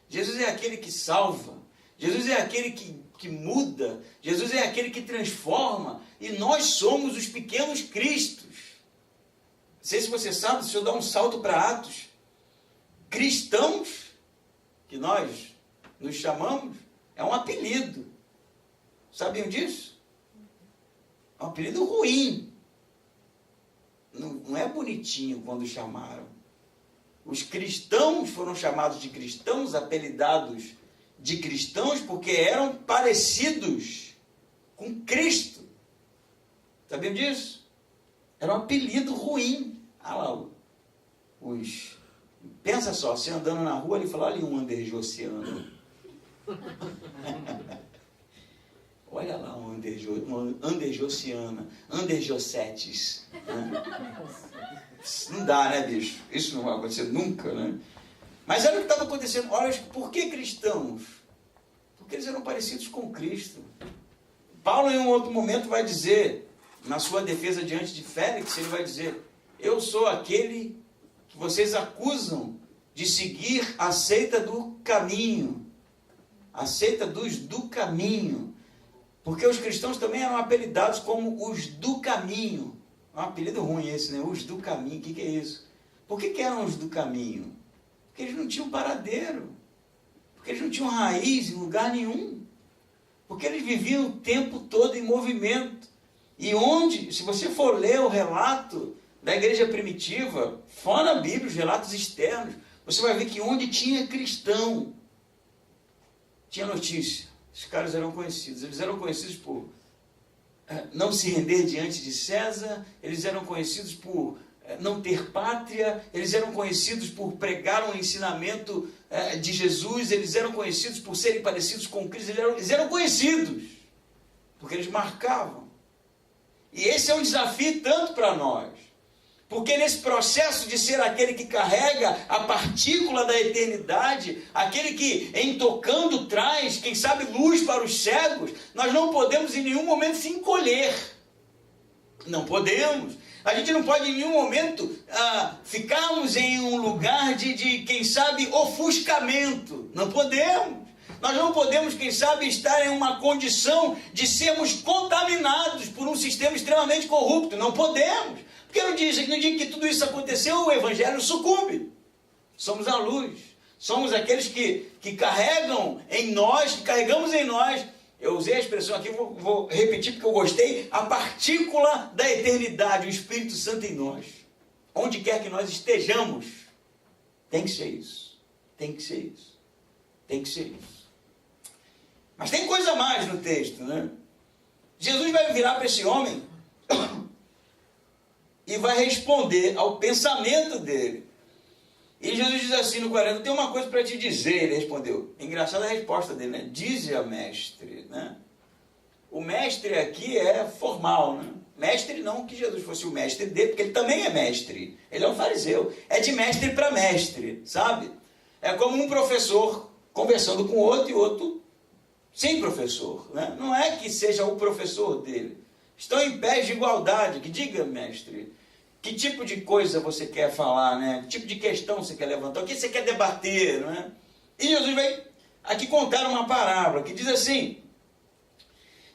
Jesus é aquele que salva. Jesus é aquele que muda. Jesus é aquele que transforma. E nós somos os pequenos cristos. Não sei se você sabe, se eu dar um salto para Atos, cristãos, que nós nos chamamos, é um apelido. Sabiam disso? É um apelido ruim. Não é bonitinho quando chamaram. Os cristãos foram chamados de cristãos, apelidados de cristãos, porque eram parecidos com Cristo. Sabiam disso? Era um apelido ruim. Ah lá, pensa só, você andando na rua, ele fala, olha um Anderjociano. Olha lá uma Anderjociana, Anderjocetes. Né? Não dá, né, bicho? Isso não vai acontecer nunca, né? Mas era o que estava acontecendo. Olha, por que cristãos? Porque eles eram parecidos com Cristo. Paulo, em um outro momento, vai dizer, na sua defesa diante de Félix, ele vai dizer, eu sou aquele que vocês acusam de seguir a seita do caminho. A seita dos do caminho. Porque os cristãos também eram apelidados como os do caminho. É um apelido ruim esse, né? Os do caminho. O que é isso? Por que eram os do caminho? Porque eles não tinham paradeiro. Porque eles não tinham raiz em lugar nenhum. Porque eles viviam o tempo todo em movimento. E onde, se você for ler o relato da igreja primitiva, fora a Bíblia, os relatos externos, você vai ver que onde tinha cristão, tinha notícia. Os caras eram conhecidos. Eles eram conhecidos por não se render diante de César, eles eram conhecidos por não ter pátria, eles eram conhecidos por pregar um ensinamento de Jesus, eles eram conhecidos por serem parecidos com Cristo, eles eram conhecidos, porque eles marcavam. E esse é um desafio tanto para nós, porque nesse processo de ser aquele que carrega a partícula da eternidade, aquele que em tocando traz, quem sabe, luz para os cegos, nós não podemos em nenhum momento se encolher. Não podemos. A gente não pode em nenhum momento ficarmos em um lugar de, quem sabe, ofuscamento. Não podemos. Nós não podemos, quem sabe, estar em uma condição de sermos contaminados por um sistema extremamente corrupto. Não podemos. Porque no dia que tudo isso aconteceu, o Evangelho sucumbe. Somos a luz. Somos aqueles que carregam em nós, que carregamos em nós. Eu usei a expressão aqui, vou repetir porque eu gostei. A partícula da eternidade, o Espírito Santo em nós. Onde quer que nós estejamos, tem que ser isso. Tem que ser isso. Tem que ser isso. Mas tem coisa a mais no texto, né? Jesus vai virar para esse homem e vai responder ao pensamento dele. E Jesus diz assim no 40, tem uma coisa para te dizer, ele respondeu. Engraçada a resposta dele, né? Dize a mestre, né? O mestre aqui é formal, né? Mestre não que Jesus fosse o mestre dele, porque ele também é mestre. Ele é um fariseu. É de mestre para mestre, sabe? É como um professor conversando com outro e outro sem professor, né? Não é que seja o professor dele. Estão em pé de igualdade, que diga, mestre. Que tipo de coisa você quer falar, né? Que tipo de questão você quer levantar? O que você quer debater, não é? E Jesus vai aqui contar uma parábola que diz assim: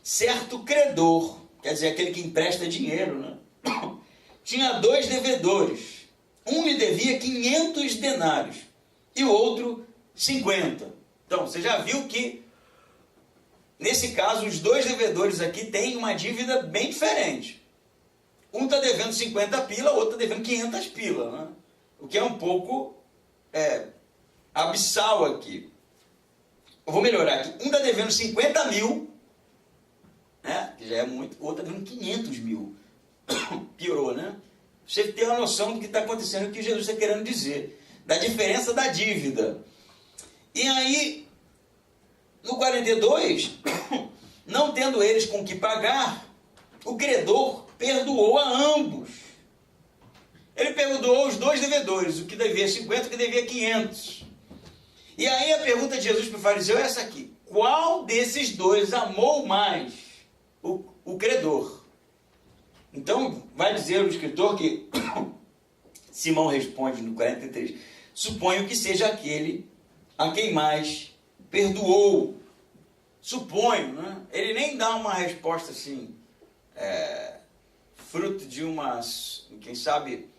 certo credor, quer dizer, aquele que empresta dinheiro, né? Tinha 2 devedores. Um lhe devia 500 denários e o outro 50. Então, você já viu que, nesse caso, os 2 devedores aqui têm uma dívida bem diferente. Um está devendo 50 pila, o outro está devendo 500 pila, né? O que é um pouco abissal aqui. Eu vou melhorar aqui. Um está devendo 50 mil, né? Que já é muito. O outro está devendo 500 mil. Piorou, né? Você tem uma noção do que está acontecendo, o que Jesus está querendo dizer. Da diferença da dívida. E aí, no 42, não tendo eles com que pagar, o credor perdoou a ambos. Ele perdoou os 2 devedores, o que devia 50 e o que devia 500. E aí a pergunta de Jesus para o fariseu é essa aqui: qual desses 2 amou mais o credor? Então, vai dizer o escritor que Simão responde no 43, suponho que seja aquele a quem mais perdoou. Suponho, né? Ele nem dá uma resposta assim, fruto de uma, quem sabe,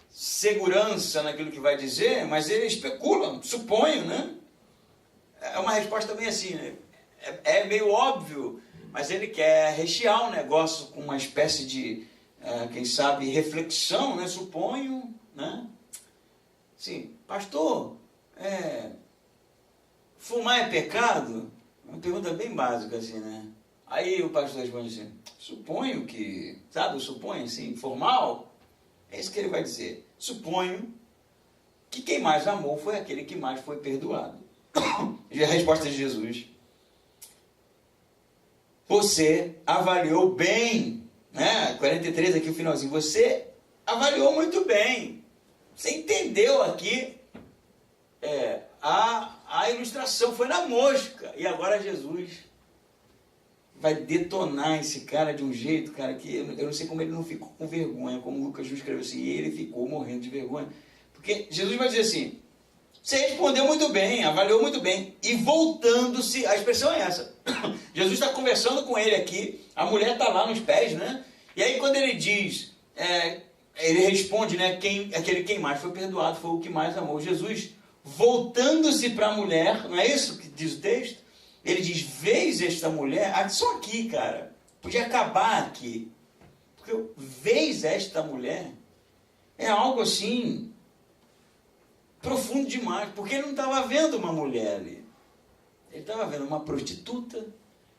segurança naquilo que vai dizer, mas ele especula, suponho, né? É uma resposta bem assim, né? É meio óbvio, mas ele quer rechear o negócio com uma espécie de, quem sabe, reflexão, né? Suponho, né? Sim, pastor, fumar é pecado? Uma pergunta bem básica, assim, né? Aí o pastor responde assim: suponho que, sabe, suponho assim, formal, é isso que ele vai dizer. Suponho que quem mais amou foi aquele que mais foi perdoado. E a resposta de Jesus: você avaliou bem, né? 43 aqui o finalzinho, você avaliou muito bem. Você entendeu aqui a ilustração, foi na mosca. E agora Jesus vai detonar esse cara de um jeito, cara, que eu não sei como ele não ficou com vergonha, como o Lucas escreveu assim, e ele ficou morrendo de vergonha. Porque Jesus vai dizer assim: você respondeu muito bem, avaliou muito bem, e voltando-se, a expressão é essa, Jesus está conversando com ele aqui, a mulher está lá nos pés, né? E aí quando ele diz, ele responde, né, quem mais foi perdoado foi o que mais amou. Jesus, voltando-se para a mulher, não é isso que diz o texto? Ele diz: vês esta mulher, só aqui, cara, podia acabar aqui, porque vês esta mulher, é algo assim, profundo demais, porque ele não estava vendo uma mulher ali, ele estava vendo uma prostituta,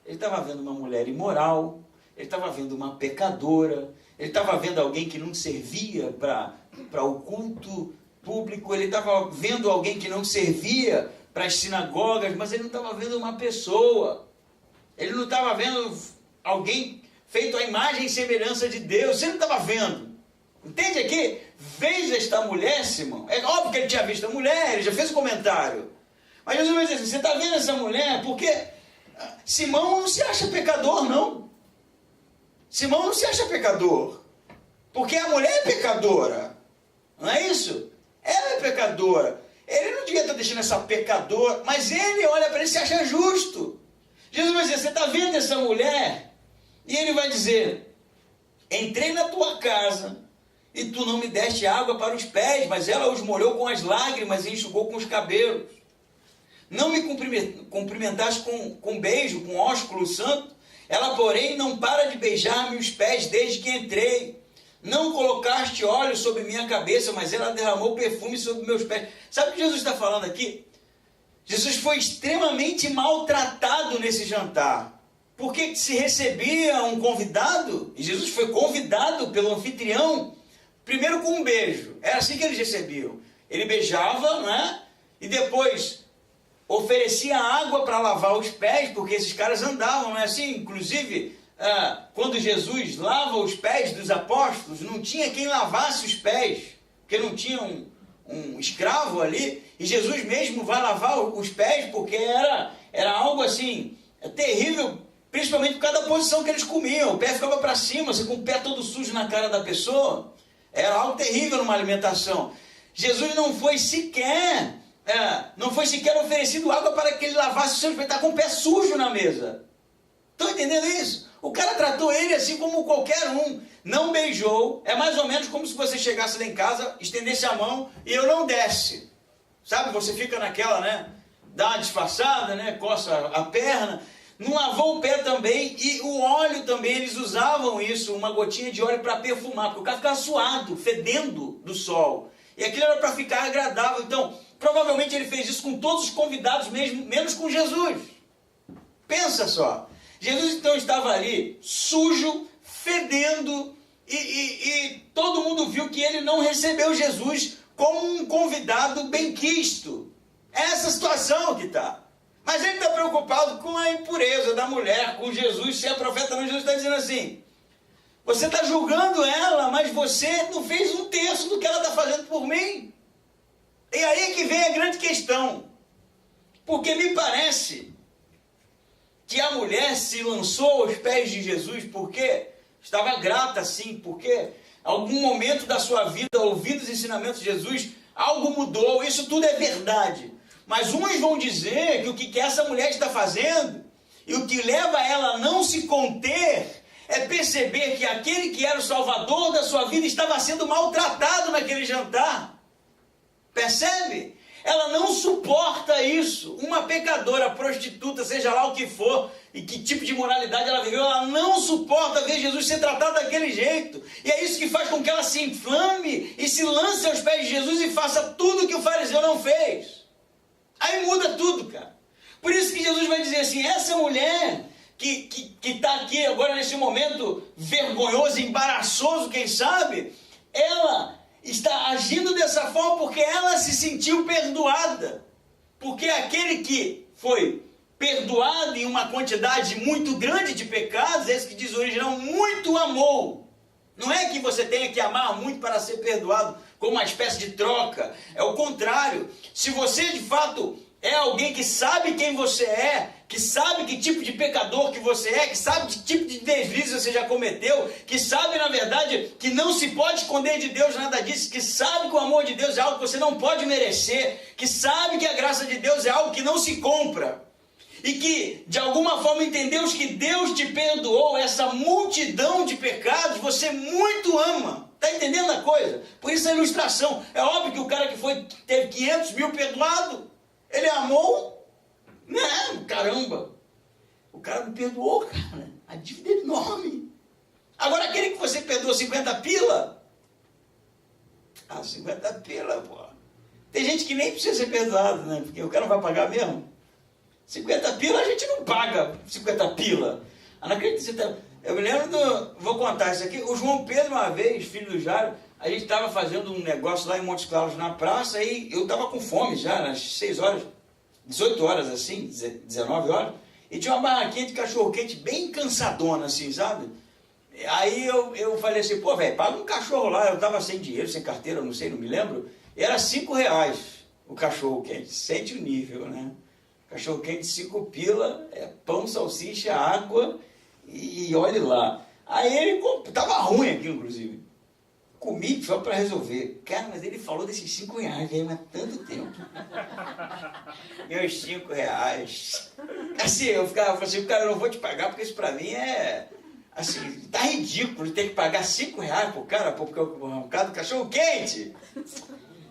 ele estava vendo uma mulher imoral, ele estava vendo uma pecadora, ele estava vendo alguém que não servia para o culto público, ele estava vendo alguém que não servia para as sinagogas, mas ele não estava vendo uma pessoa, ele não estava vendo alguém feito à imagem e semelhança de Deus, ele não estava vendo. Entende aqui? Vês esta mulher, Simão? É óbvio que ele tinha visto a mulher, ele já fez o comentário. Mas Jesus vai dizer assim: você está vendo essa mulher? Porque Simão não se acha pecador, não. Simão não se acha pecador. Porque a mulher é pecadora. Não é isso? Ela é pecadora. Ele não devia estar deixando essa pecadora, mas ele olha para ele e se acha justo. Jesus vai dizer: você está vendo essa mulher? E ele vai dizer: entrei na tua casa e tu não me deste água para os pés, mas ela os molhou com as lágrimas e enxugou com os cabelos. Não me cumprimentaste com beijo, com ósculo santo, ela, porém, não para de beijar-me os pés desde que entrei. Não colocaste óleo sobre minha cabeça, mas ela derramou perfume sobre meus pés. Sabe o que Jesus está falando aqui? Jesus foi extremamente maltratado nesse jantar. Porque se recebia um convidado, e Jesus foi convidado pelo anfitrião, primeiro com um beijo. Era assim que eles recebiam. Ele beijava, né? E depois oferecia água para lavar os pés, porque esses caras andavam, não é assim? Inclusive, quando Jesus lava os pés dos apóstolos, não tinha quem lavasse os pés, porque não tinha um escravo ali, e Jesus mesmo vai lavar os pés, porque era algo assim, terrível, principalmente por causa da posição que eles comiam. O pé ficava para cima, você com o pé todo sujo na cara da pessoa. Era algo terrível numa alimentação. Jesus não foi sequer oferecido água para que ele lavasse os seus pés, está com o pé sujo na mesa. Estão entendendo isso? O cara tratou ele assim como qualquer um, não beijou. É mais ou menos como se você chegasse lá em casa, estendesse a mão e eu não desse. Sabe, você fica naquela, né? Dá uma disfarçada, né? Coça a perna. Não lavou o pé também, e o óleo também, eles usavam isso, uma gotinha de óleo para perfumar, porque o cara ficava suado, fedendo do sol. E aquilo era para ficar agradável. Então, provavelmente ele fez isso com todos os convidados, mesmo, menos com Jesus. Pensa só. Jesus então estava ali, sujo, fedendo, e todo mundo viu que ele não recebeu Jesus como um convidado benquisto. É essa situação que está. Mas ele está preocupado com a impureza da mulher, com Jesus, se é profeta não. Jesus está dizendo assim, você está julgando ela, mas você não fez um terço do que ela está fazendo por mim. E aí é que vem a grande questão. Porque me parece que a mulher se lançou aos pés de Jesus porque estava grata, sim, porque em algum momento da sua vida, ouvindo os ensinamentos de Jesus, algo mudou. Isso tudo é verdade. Mas uns vão dizer que o que essa mulher está fazendo e o que leva ela a não se conter é perceber que aquele que era o salvador da sua vida estava sendo maltratado naquele jantar. Percebe? Ela não suporta isso. Uma pecadora, prostituta, seja lá o que for, e que tipo de moralidade ela viveu, ela não suporta ver Jesus ser tratado daquele jeito. E é isso que faz com que ela se inflame e se lance aos pés de Jesus e faça tudo o que o fariseu não fez. Aí muda tudo, cara. Por isso que Jesus vai dizer assim, essa mulher que está aqui agora nesse momento vergonhoso, embaraçoso, quem sabe, ela está agindo dessa forma porque ela se sentiu perdoada. Porque aquele que foi perdoado em uma quantidade muito grande de pecados, esse que diz o original, muito amou. Não é que você tenha que amar muito para ser perdoado, como uma espécie de troca. É o contrário. Se você de fato é alguém que sabe quem você é, que sabe que tipo de pecador que você é, que sabe que tipo de deslize você já cometeu, que sabe, na verdade, que não se pode esconder de Deus nada disso, que sabe que o amor de Deus é algo que você não pode merecer, que sabe que a graça de Deus é algo que não se compra, e que, de alguma forma, entendeu que Deus te perdoou essa multidão de pecados, você muito ama. Está entendendo a coisa? Por isso a ilustração. É óbvio que o cara que teve 500 mil perdoado, ele amou, né? Caramba, o cara me perdoou, cara. A dívida é enorme. Agora aquele que você perdoou 50 pila, 50 pila, pô. Tem gente que nem precisa ser perdoado, né? Porque o cara não vai pagar mesmo. 50 pila a gente não paga 50 pila. Eu não acredito que você tá... Eu me lembro vou contar isso aqui. O João Pedro, uma vez, filho do Jairo, a gente estava fazendo um negócio lá em Montes Claros, na praça, e eu estava com fome já, nas 6 horas, 18 horas assim, 19 horas, e tinha uma barraquinha de cachorro-quente bem cansadona, assim, sabe? Aí eu falei assim, pô, velho, paga um cachorro lá. Eu estava sem dinheiro, sem carteira, não sei, não me lembro. E era R$5 o cachorro-quente. Sente o nível, né? Cachorro-quente 5 pila, pão, salsicha, água e olhe lá. Aí ele tava ruim aqui, inclusive. Comi só para resolver. Cara, mas ele falou desses R$5, velho, há tanto tempo. Meus R$5. Assim, eu falei assim, cara, eu não vou te pagar, porque isso para mim é... Assim, tá ridículo ter que pagar R$5 pro cara, porque o cara do cachorro-quente...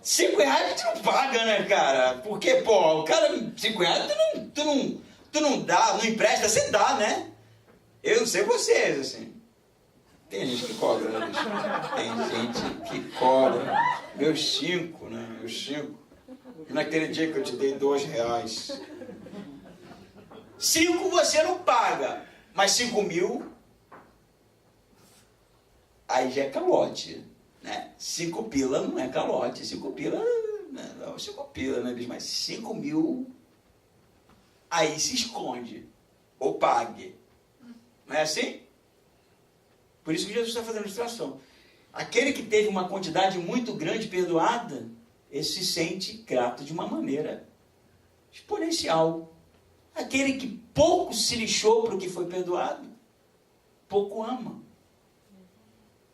R$5 a gente não paga, né, cara? Porque, pô, o cara, R$5 tu não dá, não empresta, você dá, né? Eu não sei vocês, assim. Tem gente que cobra, né, bicho? Tem gente que cobra. Meus 5, né? Meus 5. E naquele dia que eu te dei R$2. 5 você não paga, mas 5 mil, aí já é calote. Né? 5 pila não é calote, 5 pila, não, 5 pila, né, bicho? Mas 5 mil, aí se esconde, ou pague. Não é assim? Por isso que Jesus está fazendo a ilustração. Aquele que teve uma quantidade muito grande perdoada, ele se sente grato de uma maneira exponencial. Aquele que pouco se lixou para o que foi perdoado, pouco ama.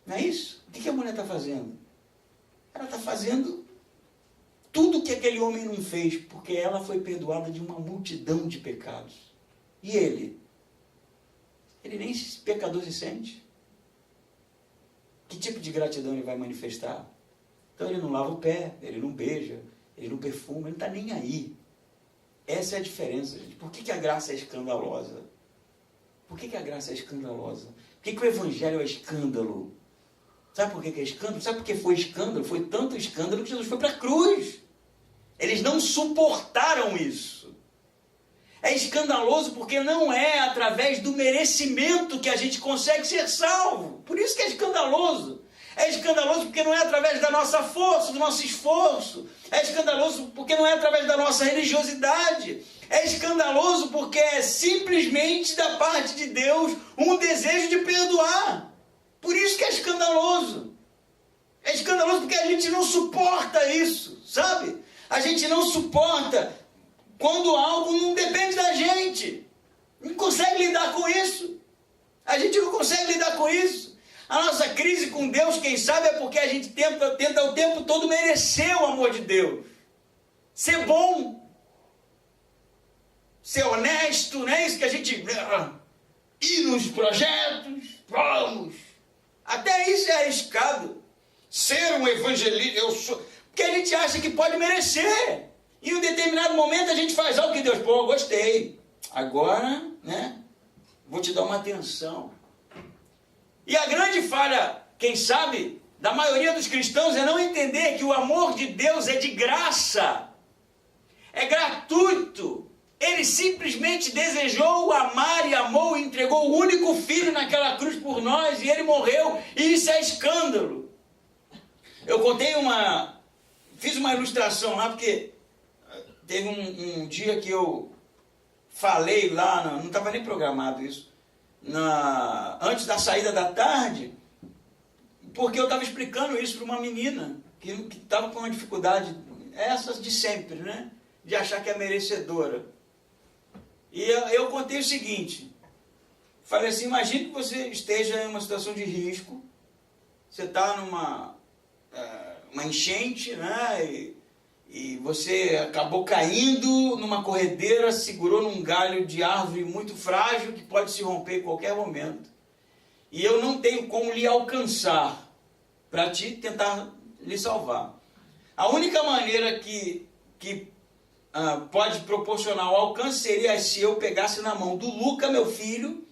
Não é isso? O que a mulher está fazendo? Ela está fazendo tudo que aquele homem não fez, porque ela foi perdoada de uma multidão de pecados. E ele? Ele nem pecador se sente. Que tipo de gratidão ele vai manifestar? Então ele não lava o pé, ele não beija, ele não perfuma, ele não está nem aí. Essa é a diferença, gente. Por que a graça é escandalosa? Por que a graça é escandalosa? Por que o evangelho é escândalo? Sabe por que é escândalo? Sabe por que foi escândalo? Foi tanto escândalo que Jesus foi para a cruz. Eles não suportaram isso. É escandaloso porque não é através do merecimento que a gente consegue ser salvo. Por isso que é escandaloso. É escandaloso porque não é através da nossa força, do nosso esforço. É escandaloso porque não é através da nossa religiosidade. É escandaloso porque é simplesmente da parte de Deus um desejo de perdoar. Por isso que é escandaloso. É escandaloso porque a gente não suporta isso, sabe? A gente não suporta quando algo não depende da gente. Não consegue lidar com isso. A gente não consegue lidar com isso. A nossa crise com Deus, quem sabe, é porque a gente tenta o tempo todo merecer o amor de Deus. Ser bom. Ser honesto, não é isso que a gente... Ir nos projetos, vamos. Até isso é arriscado. Ser um evangelista, porque a gente acha que pode merecer. E em um determinado momento a gente faz algo que Deus, gostei. Agora, né, vou te dar uma atenção. E a grande falha, quem sabe, da maioria dos cristãos é não entender que o amor de Deus é de graça. É gratuito. Ele simplesmente desejou amar e amou e entregou o único filho naquela cruz por nós e ele morreu. E isso é escândalo. Eu fiz uma ilustração lá porque teve um dia que eu falei lá, não estava nem programado isso, antes da saída da tarde, porque eu estava explicando isso para uma menina que estava com uma dificuldade, essas de sempre, né? De achar que é merecedora. E eu contei o seguinte, falei assim, imagine que você esteja em uma situação de risco, você está numa uma enchente, né? E você acabou caindo numa corredeira, segurou num galho de árvore muito frágil que pode se romper em qualquer momento. E eu não tenho como lhe alcançar para tentar lhe salvar. A única maneira que pode proporcionar o alcance seria se eu pegasse na mão do Luca, meu filho,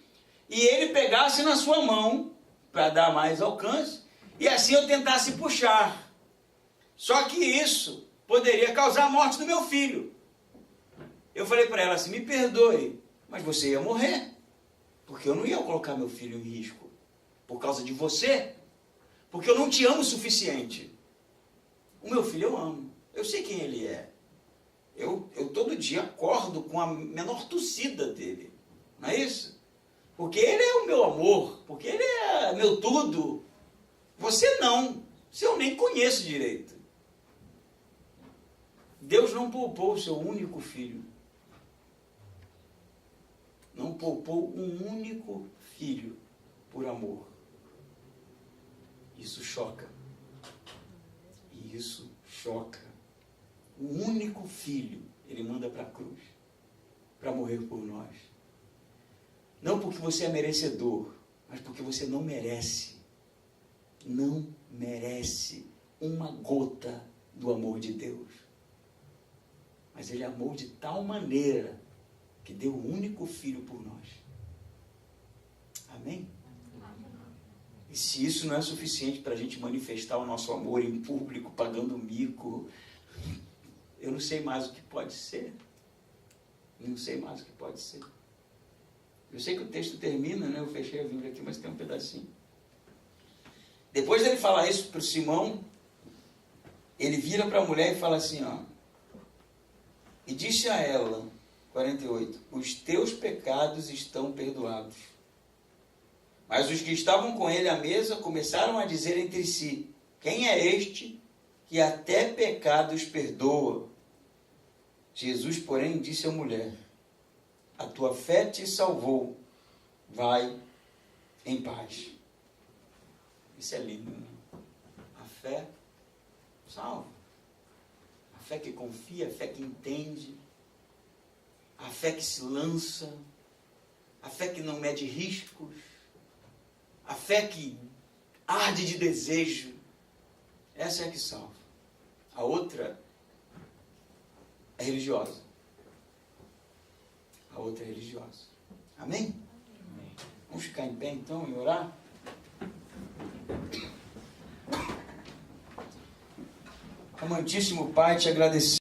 e ele pegasse na sua mão para dar mais alcance, e assim eu tentasse puxar. Só que isso poderia causar a morte do meu filho. Eu falei para ela assim, me perdoe, mas você ia morrer, porque eu não ia colocar meu filho em risco, por causa de você, porque eu não te amo o suficiente. O meu filho eu amo, eu sei quem ele é. Eu todo dia acordo com a menor tossida dele, não é isso? Porque ele é o meu amor, porque ele é meu tudo. Você não, se eu nem conheço direito. Deus não poupou o seu único filho. Não poupou um único filho por amor. Isso choca. E isso choca. O único filho ele manda para a cruz, para morrer por nós. Não porque você é merecedor, mas porque você não merece. Não merece uma gota do amor de Deus. Mas ele amou de tal maneira que deu o único filho por nós. Amém? E se isso não é suficiente para a gente manifestar o nosso amor em público, pagando mico, eu não sei mais o que pode ser. Eu não sei mais o que pode ser. Eu sei que o texto termina, né? Eu fechei a Bíblia aqui, mas tem um pedacinho. Depois dele falar isso para o Simão, ele vira para a mulher e fala assim, ó. E disse a ela, 48, os teus pecados estão perdoados. Mas os que estavam com ele à mesa começaram a dizer entre si, quem é este que até pecados perdoa? Jesus, porém, disse à mulher, a tua fé te salvou, vai em paz. Isso é lindo, né? A fé salva. A fé que confia, a fé que entende, a fé que se lança, a fé que não mede riscos, a fé que arde de desejo. Essa é a que salva. A outra é religiosa. A outra é religiosa. Amém? Amém. Vamos ficar em pé então e orar? Amantíssimo Pai, te agradecer.